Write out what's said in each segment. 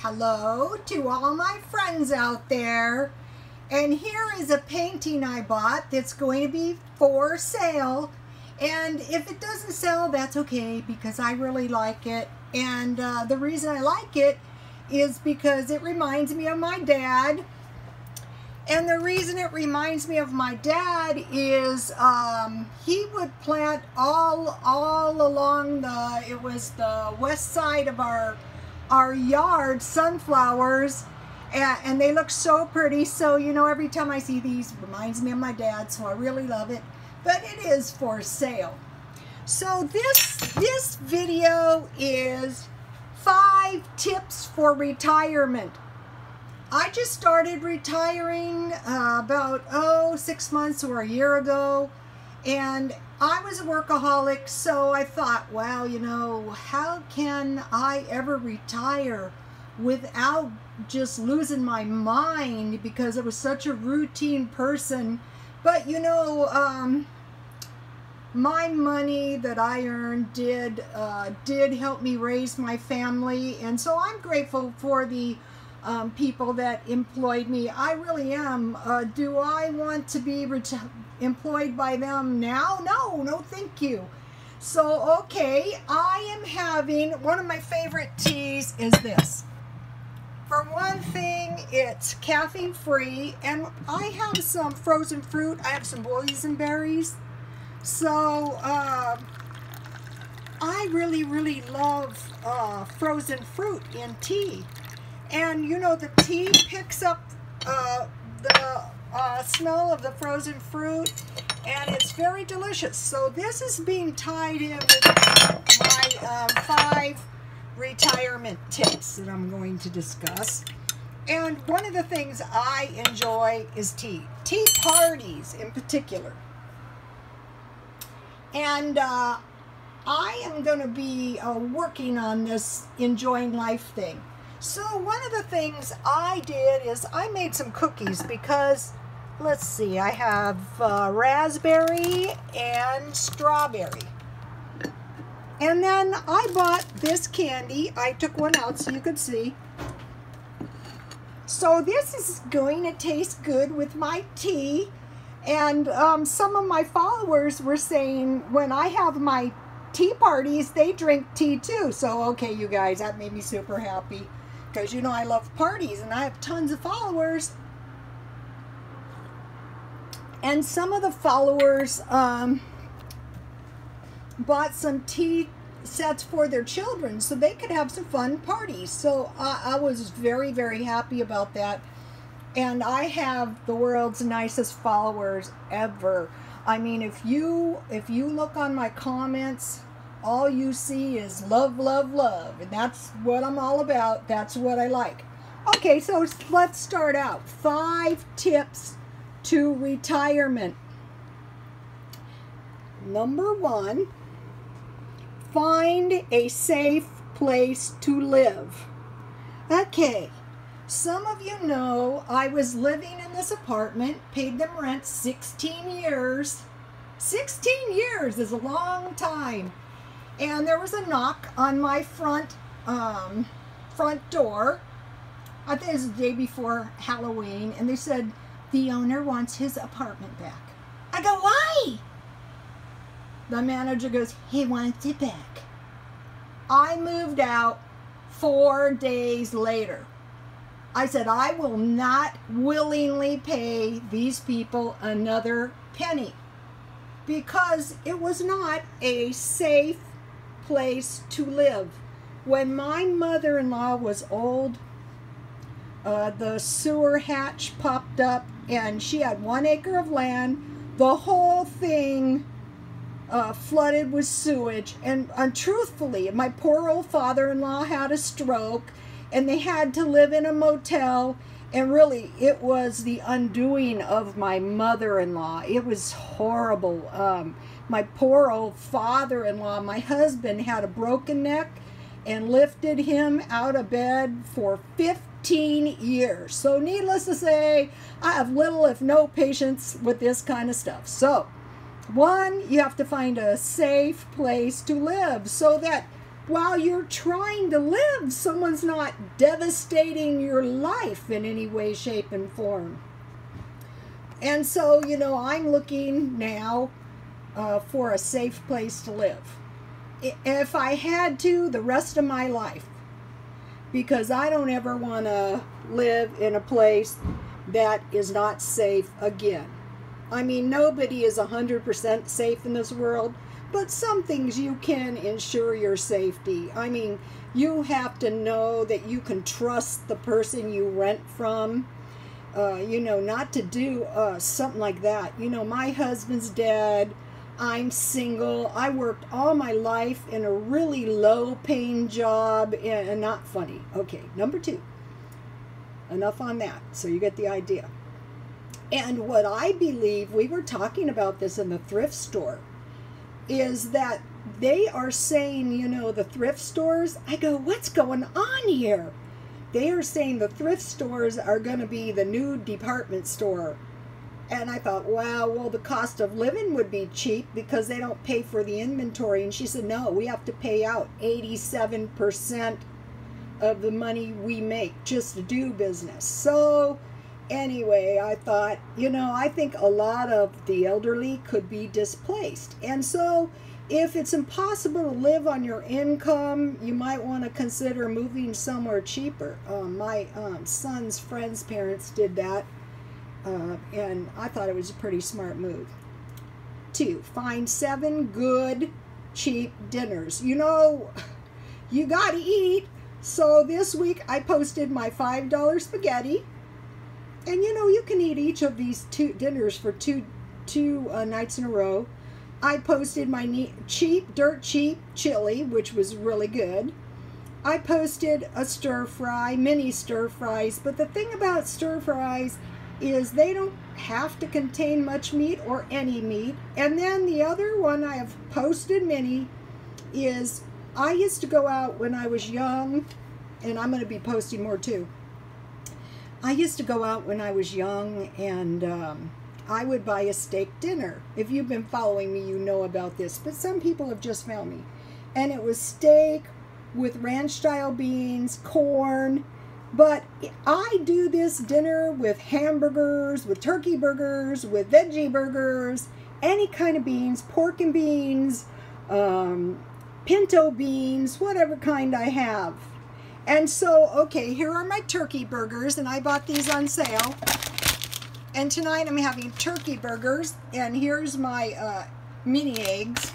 Hello to all my friends out there. And here is a painting I bought that's going to be for sale. And if it doesn't sell, that's okay because I really like it. And the reason I like it is because it reminds me of my dad. And the reason it reminds me of my dad is he would plant all along the west side of our yard sunflowers, and they look so pretty. So you know, every time I see these, it reminds me of my dad, so I really love it. But it is for sale. So this video is 5 tips for retirement. I just started retiring about 6 months or a year ago, and I was a workaholic, so I thought, well, you know, how can I ever retire without just losing my mind, because I was such a routine person. But you know, my money that I earned did help me raise my family, and so I'm grateful for the people that employed me. I really am. Do I want to be employed by them now? No, thank you. So, okay, I am having, one of my favorite teas is this. For one thing, it's caffeine free, and I have some frozen fruit. I have some boysenberries. So, I really love frozen fruit in tea. And you know, the tea picks up the smell of the frozen fruit, and it's very delicious. So this is being tied in with my 5 retirement tips that I'm going to discuss. And one of the things I enjoy is tea parties in particular. And I am going to be working on this enjoying life thing. So one of the things I did is I made some cookies because, let's see, I have raspberry and strawberry. And then I bought this candy. I took one out so you could see. So this is going to taste good with my tea. And some of my followers were saying when I have my tea parties, they drink tea too. So okay, you guys, that made me super happy. Because you know I love parties and I have tons of followers. And some of the followers bought some tea sets for their children so they could have some fun parties. So I was very happy about that. And I have the world's nicest followers ever. I mean, if you look on my comments, all you see is love, and that's what I'm all about. That's what I like. Okay, so let's start out. 5 tips to retirement. Number 1, find a safe place to live. Okay, some of you know I was living in this apartment, paid them rent 16 years. 16 years is a long time. And there was a knock on my front door. I think it was the day before Halloween, and they said the owner wants his apartment back. I go, why? The manager goes, he wants it back. I moved out 4 days later. I said, I will not willingly pay these people another penny, because it was not a safe place to live. When my mother-in-law was old, the sewer hatch popped up, and she had 1 acre of land. The whole thing flooded with sewage, and untruthfully, my poor old father-in-law had a stroke, and they had to live in a motel. And really, it was the undoing of my mother-in-law. It was horrible. My poor old father-in-law, my husband had a broken neck and lifted him out of bed for 15 years. So needless to say, I have little if no patience with this kind of stuff. So, 1, you have to find a safe place to live so that while you're trying to live. Someone's not devastating your life in any way, shape, and form. And so, you know, I'm looking now for a safe place to live. If I had to, the rest of my life. Because I don't ever want to live in a place that is not safe again. I mean, nobody is 100% safe in this world, but some things you can ensure your safety. I mean, you have to know that you can trust the person you rent from, you know, not to do something like that. You know, my husband's dead. I'm single. I worked all my life in a really low-paying job, and not funny. Okay, number 2. Enough on that, so you get the idea. And what I believe, we were talking about this in the thrift store, is that they are saying, you know, the thrift stores, I go, what's going on here? They are saying the thrift stores are going to be the new department store. And I thought, wow, well, the cost of living would be cheap because they don't pay for the inventory. And she said, no, we have to pay out 87% of the money we make just to do business. So anyway, I thought, you know, I think a lot of the elderly could be displaced. And so if it's impossible to live on your income, you might want to consider moving somewhere cheaper. My son's friend's parents did that, and I thought it was a pretty smart move. 2, find 7 good, cheap dinners. You know, you got to eat. So this week I posted my $5 spaghetti. And you know, you can eat each of these 2 dinners for two nights in a row. I posted my dirt cheap chili, which was really good. I posted a stir fry, mini stir fries. But the thing about stir fries is they don't have to contain much meat or any meat. And then the other one I have posted many is, I used to go out when I was young, and I'm going to be posting more too. I used to go out when I was young, and I would buy a steak dinner. If you've been following me, you know about this, but some people have just found me. And it was steak with ranch-style beans, corn, but I do this dinner with hamburgers, with turkey burgers, with veggie burgers, any kind of beans, pork and beans, pinto beans, whatever kind I have. And so, okay, here are my turkey burgers, and I bought these on sale. And tonight I'm having turkey burgers, and here's my mini eggs.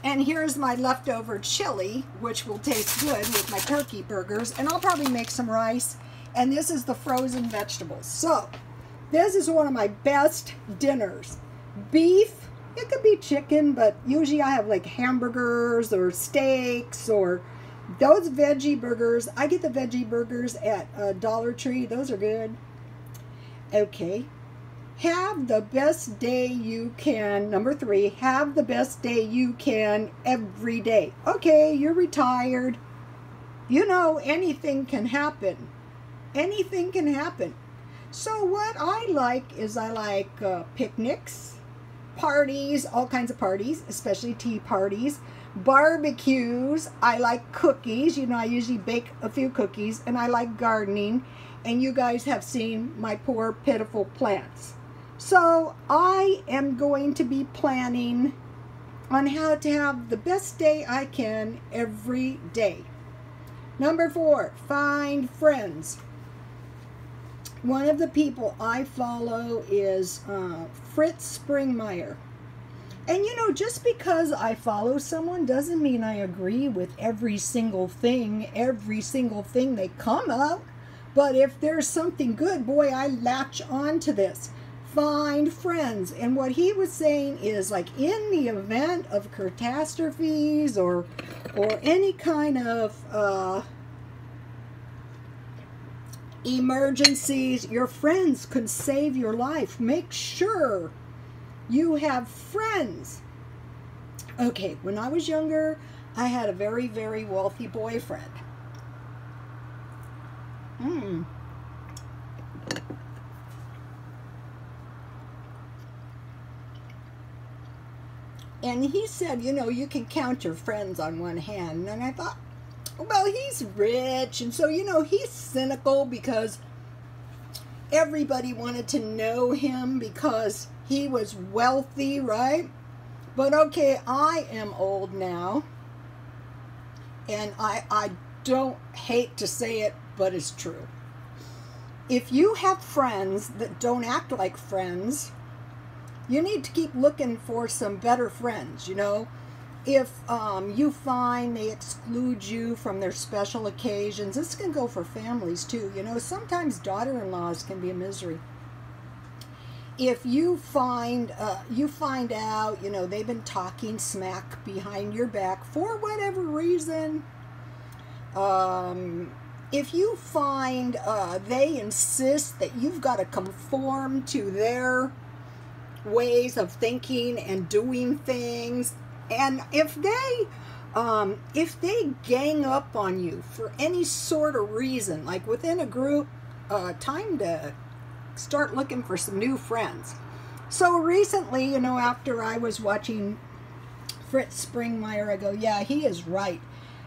And here's my leftover chili, which will taste good with my turkey burgers. And I'll probably make some rice. And this is the frozen vegetables. So, this is one of my best dinners. Beef, it could be chicken, but usually I have like hamburgers or steaks or those veggie burgers. I get the veggie burgers at Dollar Tree. Those are good. Okay. Have the best day you can. Number 3, have the best day you can every day. Okay, you're retired. You know, anything can happen. Anything can happen. So what I like is I like picnics, parties, all kinds of parties, especially tea parties, barbecues. I like cookies. You know, I usually bake a few cookies, and I like gardening. And you guys have seen my poor, pitiful plants. So I am going to be planning on how to have the best day I can every day. Number 4, find friends. One of the people I follow is Fritz Springmeier. And you know, just because I follow someone doesn't mean I agree with every single thing they come out. But if there's something good, boy, I latch on to this. Find friends. And what he was saying is, like, in the event of catastrophes or any kind of emergencies, your friends could save your life. Make sure you have friends. Okay, when I was younger, I had a very, very wealthy boyfriend. And he said, you know, you can count your friends on one hand. And I thought, well, he's rich. And so, you know, he's cynical because everybody wanted to know him because he was wealthy, right? But okay, I am old now. And I don't hate to say it, but it's true. If you have friends that don't act like friends, you need to keep looking for some better friends, you know. If you find they exclude you from their special occasions, this can go for families too, you know. Sometimes daughter-in-laws can be a misery. If you find out, you know, they've been talking smack behind your back for whatever reason, if you find they insist that you've got to conform to their ways of thinking and doing things, and if they gang up on you for any sort of reason, like within a group, time to start looking for some new friends. So recently, you know, after I was watching Fritz Springmeier, I go, yeah, he is right.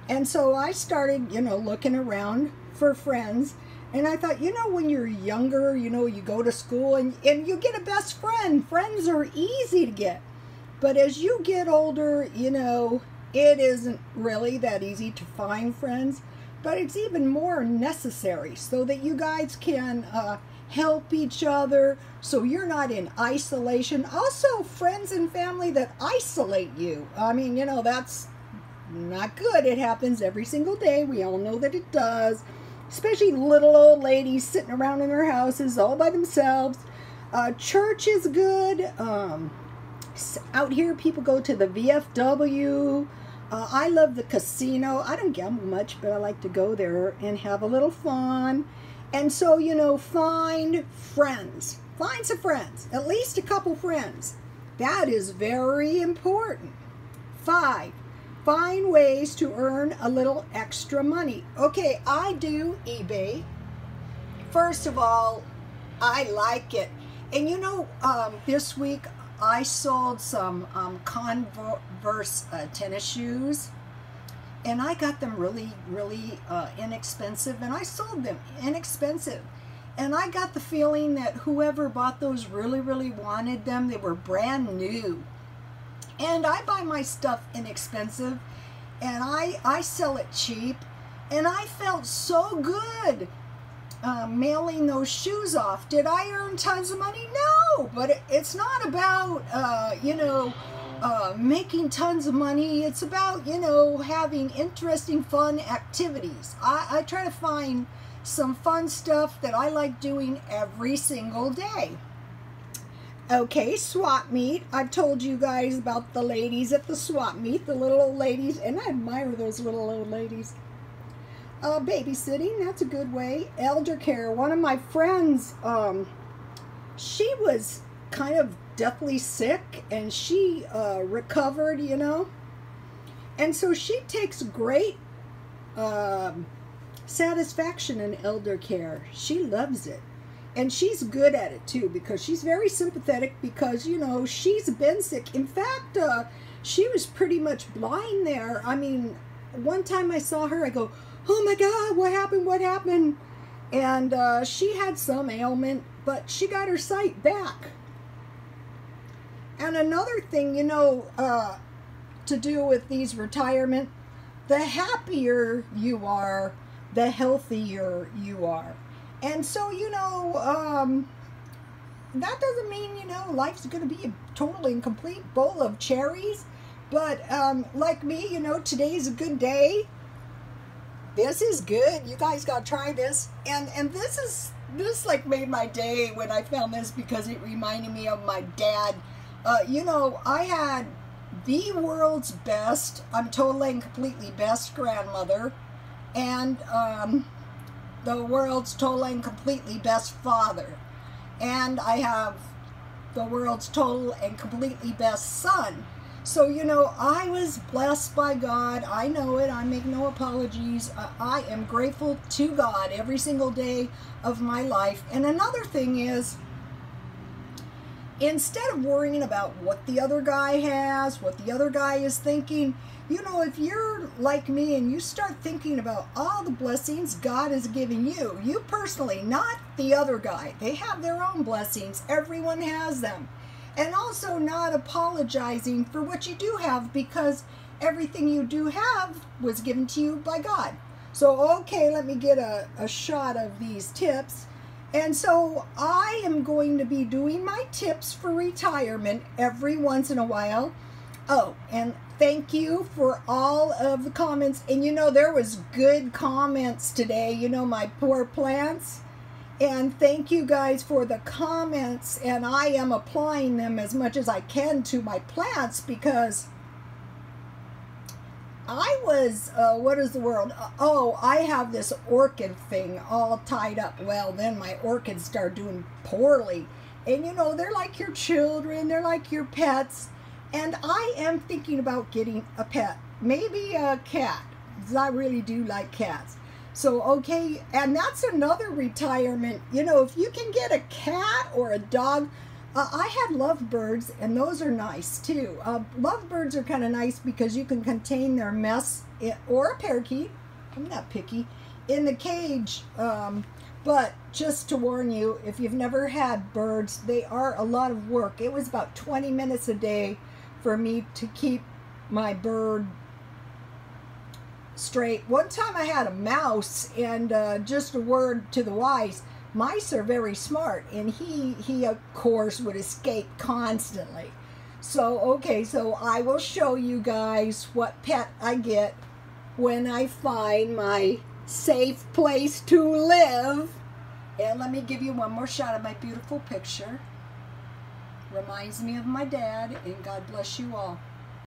And so I started, you know, looking around for friends. And I thought, you know, when you're younger, you know, you go to school and you get a best friend. Friends are easy to get. But as you get older, you know, it isn't really that easy to find friends. But it's even more necessary so that you guys can help each other, so you're not in isolation. Also, friends and family that isolate you. I mean, you know, that's not good. It happens every single day. We all know that it does. Especially little old ladies sitting around in their houses all by themselves. Church is good. Out here, people go to the VFW. I love the casino. I don't gamble much, but I like to go there and have a little fun. And so, you know, find friends. Find some friends. At least a couple friends. That is very important. 5, find ways to earn a little extra money. Okay, I do eBay. First of all, I like it. And you know, this week I sold some Converse tennis shoes. And I got them really, really inexpensive, and I sold them inexpensive. And I got the feeling that whoever bought those really, really wanted them. They were brand new. And I buy my stuff inexpensive, and I sell it cheap. And I felt so good mailing those shoes off. Did I earn tons of money? No, but it's not about, you know, making tons of money. It's about, you know, having interesting, fun activities. I try to find some fun stuff that I like doing every single day. Okay, swap meet. I've told you guys about the ladies at the swap meet, the little old ladies, and I admire those little old ladies. Babysitting, that's a good way. Elder care. One of my friends, she was kind of deathly sick, and she recovered, you know, and so she takes great satisfaction in elder care. She loves it, and she's good at it too, because she's very sympathetic, because, you know, she's been sick. In fact, she was pretty much blind there. I mean, one time I saw her, I go, oh my God, what happened? And she had some ailment, but she got her sight back. And another thing, you know, to do with these retirement, the happier you are, the healthier you are. And so, you know, that doesn't mean, you know, life's going to be a total and complete bowl of cherries. But like me, you know, today's a good day. This is good. You guys got to try this. And this like made my day when I found this, because it reminded me of my dad. You know, I had the world's best, I'm totally and completely best grandmother, and the world's totally and completely best father. And I have the world's total and completely best son. So, you know, I was blessed by God. I know it. I make no apologies. I am grateful to God every single day of my life. And another thing is, instead of worrying about what the other guy has, what the other guy is thinking, you know, if you're like me and you start thinking about all the blessings God has given you, you personally, not the other guy. They have their own blessings. Everyone has them. And also not apologizing for what you do have, because everything you do have was given to you by God. So, okay, let me get a shot of these tips. And so I am going to be doing my tips for retirement every once in a while. Oh, and thank you for all of the comments. And you know, there was good comments today, you know, my poor plants. And thank you guys for the comments. And I am applying them as much as I can to my plants, because I was, what is the word? Oh, I have this orchid thing all tied up. Well, then my orchids start doing poorly. And you know, they're like your children, they're like your pets. And I am thinking about getting a pet, maybe a cat, because I really do like cats. So, okay, and that's another retirement. You know, if you can get a cat or a dog, I had lovebirds, and those are nice too. Lovebirds are kind of nice because you can contain their mess, or a parakeet, I'm not picky, in the cage. But just to warn you, if you've never had birds, they are a lot of work. It was about 20 minutes a day for me to keep my bird straight. One time I had a mouse, and just a word to the wise, mice are very smart, and he of course would escape constantly. So, okay, so I will show you guys what pet I get when I find my safe place to live. And let me give you one more shot of my beautiful picture. Reminds me of my dad, and God bless you all.